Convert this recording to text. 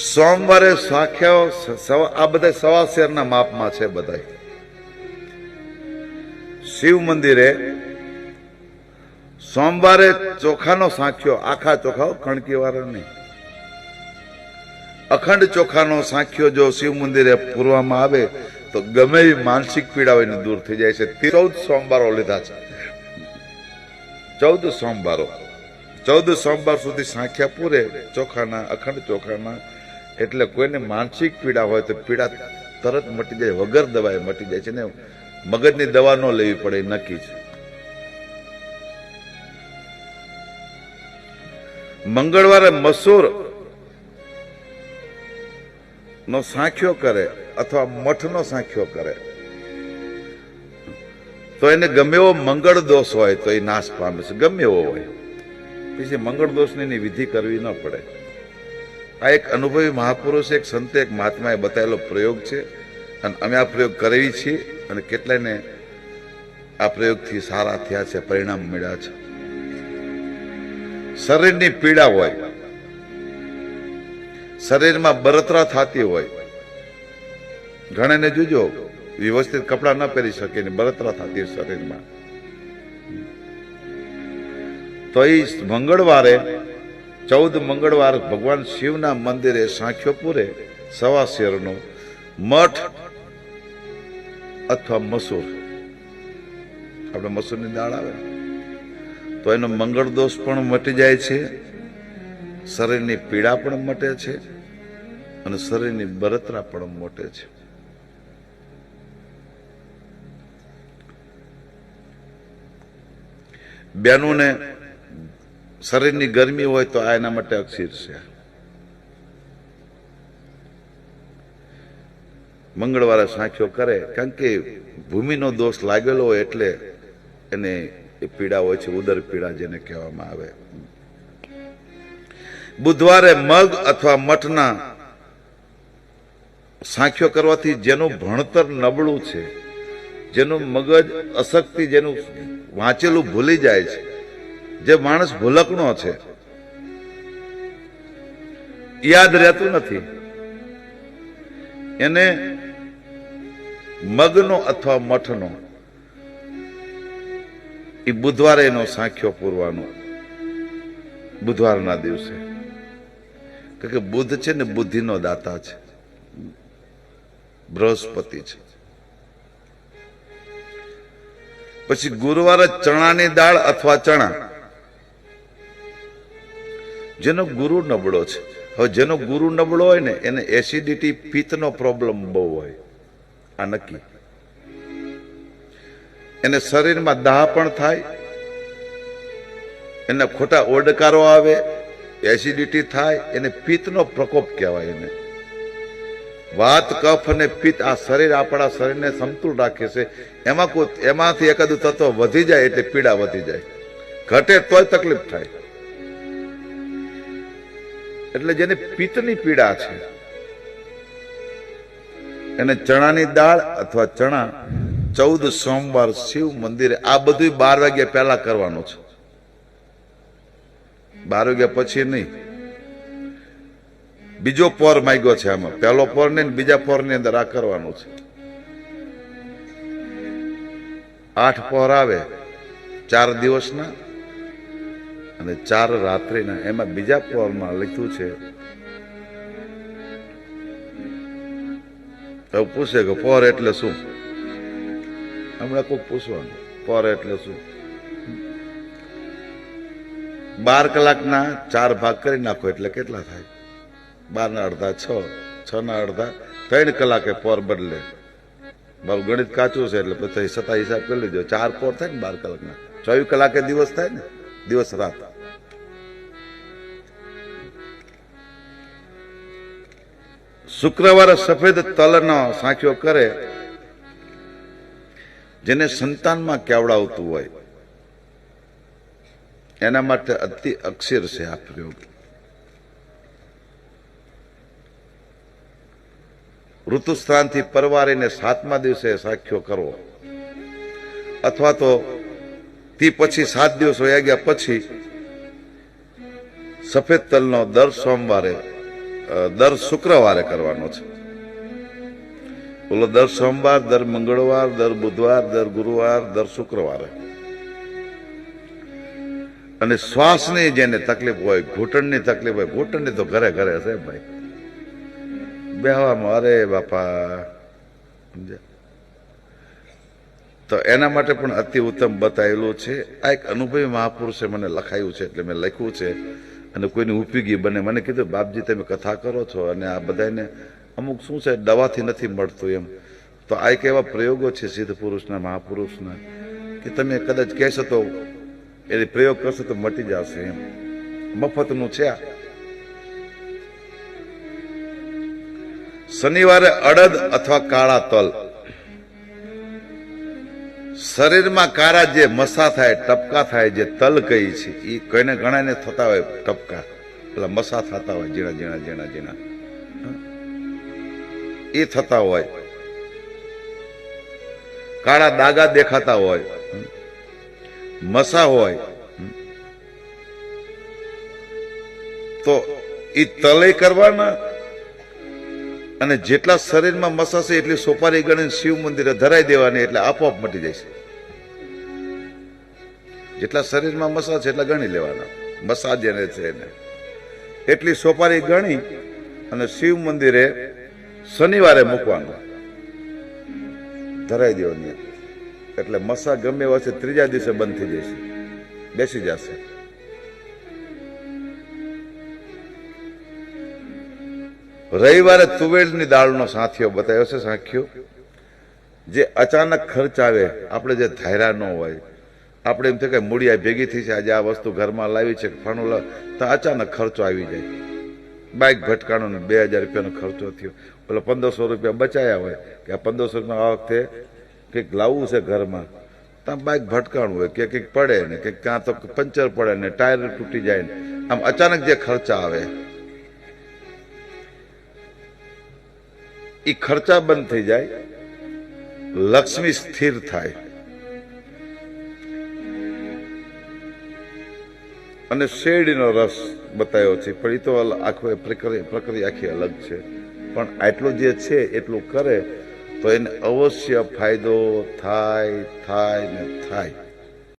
સોમવારે સાખ્યો આ બધા સવા શેરના માપમાં છે બધા. શિવ મંદિરે સોમવારે ચોખાનો સાખ્યો, આખા ચોખા, કણકી વાળા નહીં, અખંડ ચોખાનો સાખ્યો જો શિવ મંદિરે પૂરવામાં આવે તો ગમે એવી માનસિક પીડા હોય દૂર થઈ જાય છે. 14 સોમવારો લીધા છે, 14 સોમવારો, 14 સોમવાર સુધી સાખ્યા પૂરે ચોખાના, અખંડ ચોખાના. એટલે કોઈને માનસિક પીડા હોય તો પીડા તરત મટી જાય, વગર દવાએ મટી જાય છે ને. મગજની દવા ન લેવી પડે, નક્કી છે. મંગળવારે મસૂર નો સાખ્યો કરે અથવા મઠનો સાખ્યો કરે તો એને ગમે એવો મંગળ દોષ હોય તો એ નાશ પામે છે, ગમે એવો હોય. પછી મંગળ દોષની વિધિ કરવી ન પડે. આ એક અનુભવી મહાપુરુષ, એક સંતે, એક મહાત્માએ બતાવેલો પ્રયોગ છે અને અમે આ પ્રયોગ કરવી છીએ અને કેટલાયને આ પ્રયોગથી સારા થયા છે, પરિણામ મળ્યા છે. શરીરની પીડા હોય, શરીરમાં બળતરા થતી હોય, ઘણાને જોજો વ્યવસ્થિત કપડા ન પહેરી શકે ને બળતરા થતી હોય શરીરમાં, તો એ મંગળવારે 14 મંગળવાર ભગવાન શિવના મંદિરે સાખ્યો પૂરે સવા શેરનો મઠ અથવા મસૂર, આપણે મસૂરની દાળ આવે તો એનો મંગળ દોષ પણ મટી જાય છે, શરીરની પીડા પણ મટે છે અને શરીરની બળતરા પણ મટે છે. બેનોને શરીરની ગરમી હોય તો આ એના માટે અક્ષીર છે. મંગળવારે સાખ્યો કરે, કારણ કે ભૂમિનો દોષ લાગેલો હોય એટલે એને એ પીડા હોય છે, ઉદર પીડા જેને કહેવામાં આવે. બુધવારે મગ અથવા મઠના સાખ્યો કરવાથી જેનું ભણતર નબળું છે, જેનું મગજ અશક્તિ, જેનું વાંચેલું ભૂલી જાય છે, જે માણસ ભૂલકણો છે, યાદ રહેતું નથી, એને મગનો અથવા મઠનો એ બુધવારે એનો સાખ્યો પૂરવાનો, બુધવારના દિવસે. કારણ કે બુધ છે ને બુદ્ધિનો દાતા છે, બૃહસ્પતિ છે. પછી ગુરુવારે ચણાની દાળ અથવા ચણા, જેનો ગુરુ નબળો છે. હવે જેનો ગુરુ નબળો હોય ને એને એસિડિટી, પિત્તનો પ્રોબ્લેમ બહુ હોય, આ નક્કી. એને શરીરમાં દાહ પણ થાય, એને ખોટા ઓડકારો આવે, એસિડિટી થાય, એને પિત્તનો પ્રકોપ કહેવાય. એને વાત, કફ અને પિત્ત આ શરીર આપણા શરીરને સમતુલ રાખે છે. એમાંથી એકાદું તત્વ વધી જાય એટલે પીડા વધી જાય, ઘટે તોય તકલીફ થાય. એટલે જેને પિત્તની પીડા છે એને ચણાની દાળ અથવા ચણા 14 સોમવાર શિવ મંદિરે, આ બધું 12 વાગ્યા પહેલા કરવાનું છે, 12 વાગ્યા પછી નહીં. બીજો પોર માંગ્યો છે આમાં, પહેલો પોર ને બીજા પોર ની અંદર આ કરવાનું છે. 8 પોર આવે 4 દિવસના અને 4 રાત્રિના. એમાં બીજા પોરમાં લખ્યું છે, હવે પૂછે કે પોર એટલે શું? હમણાં કોઈ પૂછવાનું પોર એટલે શું? 12 કલાકના 4 ભાગ કરી નાખો એટલે કેટલા થાય? 12 ના અડધા 6, 6 ના અડધા 3 કલાકે પોર બદલે. મારું ગણિત કાચું છે એટલે પછી છતાં હિસાબ કરી લીધો. 4 પોર થાય ને 12 કલાકના, 24 કલાકે દિવસ થાય ને, દિવસ રાત. શુક્રવારે સફેદ તલનો સાખ્યો કરે, જેને સંતાનમાં કેવડાવતું હોય એના માટે અતિ અક્ષીર છે આ પ્રયોગ. ઋતુસ્નાનથી પરવારીને 7મા દિવસે સાખ્યો કરવો, અથવા તો તે પછી 7 દિવસ વયા ગયા પછી સફેદ તલનો દર સોમવારે દર શુક્રવારે કરવાનો છે. બોલો, દર સોમવાર, દર મંગળવાર, દર બુધવાર, દર ગુરુવાર, દર શુક્રવારે. અને શ્વાસની જેને તકલીફ હોય, ઘૂંટણની તકલીફ હોય, ઘૂંટણની તો ઘરે ઘરે છે ભાઈ, બેહવામાં અરે બાપા, સમજ્યા? તો એના માટે પણ અતિ ઉત્તમ બતાવેલું છે. આ એક અનુભવી મહાપુરુષે મને લખાયું છે, એટલે મેં લખ્યું છે અને કોઈની ઉપયોગી બને. મને કીધું, બાપજી તમે કથા કરો છો અને આ બધાને અમુક શું છે દવાથી નથી મળતું એમ, તો આ એક એવા પ્રયોગો છે સિદ્ધ પુરુષના, મહાપુરુષના, કે તમે કદાચ કહેશો તો એ પ્રયોગ કરશો તો મટી જશે એમ. મફતનું છે આ. શનિવારે અડદ અથવા કાળા તલ. શરીરમાં કાળા જે મસા થાય, ટપકા થાય, જે તલ કહી છે, એ કોઈને ઘણાને થતા હોય ટપકા, પેલા મસા થતા હોય ઝીણા ઝીણા ઝીણા ઝીણા, એ થતા હોય, કાળા દાગા દેખાતા હોય, મસા હોય, તો એ તલે કરવાના અને જેટલા શરીરમાં મસા છે એટલી સોપારી ગણીને શિવ મંદિરે ધરાઈ દેવાની, એટલે આપોઆપ મટી જાય છે. જેટલા શરીરમાં મસા છે એટલા ગણી લેવાના, મસા જેને છે એને એટલી સોપારી ગણી અને શિવ મંદિરે શનિવારે મૂકવાનું, ધરાઈ દેવાની. એટલે મસા ગમે એવા છે ત્રીજા દિવસે બંધ થઈ જશે, બેસી જશે. રવિવારે તુવેરની દાળનો સાથીઓ બતાવ્યો છે. સાખ્યો જે અચાનક ખર્ચ આવે, આપણે જે ધાર્યા ન હોય, આપણે એમ થાય કે મૂડી ભેગી થઈ છે, આજે આ વસ્તુ ઘરમાં લાવી છે, ફાણું લાવ, તો અચાનક ખર્ચો આવી જાય. બાઇક ભટકાણો 2000 રૂપિયાનો ખર્ચો થયો, પેલો 1500 રૂપિયા બચાયા હોય કે આ 1500 રૂપિયા આ વખતે કંઈક લાવવું છે ઘરમાં, ત્યાં બાઇક ભટકાણું હોય કે કંઈક પડે ને કે ક્યાં તો પંચર પડે ને ટાયર તૂટી જાય ને, આમ અચાનક જે ખર્ચા આવે એ ખર્ચા બંધ થઈ જાય, લક્ષ્મી સ્થિર થાય. અને શેરડીનો રસ બતાવ્યો છે, પણ એ તો આખો પ્રક્રિયા આખી અલગ છે. પણ આટલું જે છે એટલું કરે તો એને અવશ્ય ફાયદો થાય થાય ને થાય.